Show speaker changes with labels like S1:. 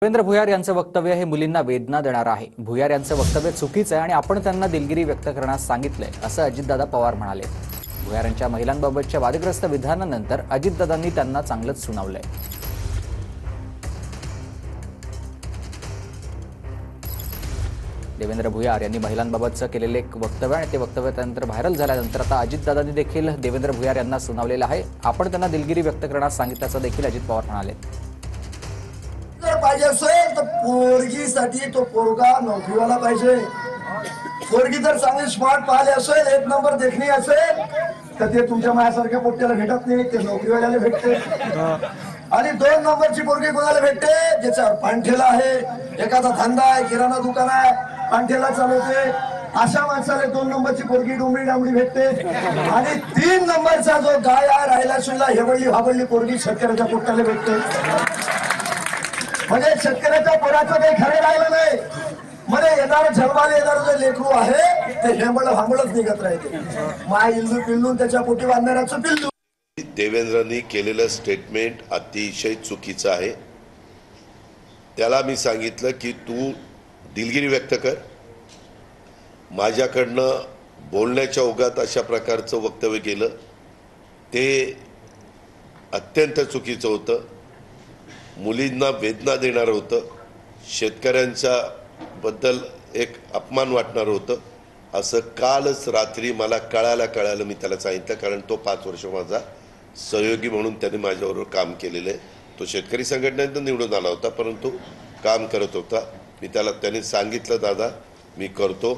S1: देवेंद्र भुयार यांचं वक्तव्य हे मुलींना वेदना देणार आहे। भुयार यांचं वक्तव्य चुकीचं आहे आणि आपण त्यांना दिलगिरी व्यक्त करण्यास सांगितलंय असं अजितदादा पवार म्हणाले। भुयार यांच्या महिलांबाबतच्या वादग्रस्त विधानानंतर अजितदादांनी त्यांना चांगलंच सुनावलंय। देवेंद्र भुयार यांनी महिलांबाबतचं केलेले एक वक्तव्य आणि ते वक्तव्य त्यानंतर व्हायरल झाल्यानंतर आता अजितदादांनी देखील देवेंद्र भुयार यांना सुनावलेलं आहे। आपण त्यांना दिलगिरी व्यक्त करण्यास सांगितल्याचं देखील अजित पवार म्हणाले।
S2: पाहिजे असेल तर पोरगीसाठी तो पोरगा नोकरीवाला पाहिजे। पोरगी जर चांगली स्मार्ट पाहिली असेल, एक नंबर देखणी असेल तर ते तुमच्या माझ्यासारख्या पोट्याला भेटत नाही, ते नोकरीवाल्याला भेटते। आणि दोन नंबरची पोरगी कोणाला भेटते? ज्याच्यावर पांठेला आहे, एखादा धंदा आहे, किराणा दुकान आहे, पांठेला चालवते, अशा माणसाला दोन नंबरची पोरगी डोंबरी डांबरी भेटते। आणि तीन नंबरचा जो गाय आहे राहिला सुद्धा हेवळली हावळली पोरगी शेतकऱ्याच्या पोट्याला भेटते। म्हणजे शेतकऱ्याच्या पोराचं काही खरं राहिलं नाही। मध्ये येणार जन्माला येणार जे लेकरू आहे ते हेंबळ हांबळच निघत राहते। माय इल्लू पिल्लू त्याच्या पोटी बांधणाऱ्याचं पिल्लू।
S3: देवेंद्रनी केलेलं स्टेटमेंट अतिशय चुकीचं आहे। त्याला मी सांगितलं की तू दिलगिरी व्यक्त कर। माझ्याकडनं बोलण्याच्या ओघात अशा प्रकारचं वक्तव्य केलं ते अत्यंत चुकीचं होतं, मुलींना वेदना देणारं होतं, शेतकऱ्यांच्या बद्दल एक अपमान वाटणारं होतं। असं कालच रात्री मला कळालं मी त्याला सांगितलं, कारण तो 5 वर्ष माझा सहयोगी म्हणून त्याने माझ्याबरोबर काम केलेलं आहे। तो शेतकरी संघटनेतून निवडून आला होता, परंतु काम करत होता। मी त्याने सांगितलं, दादा मी करतो।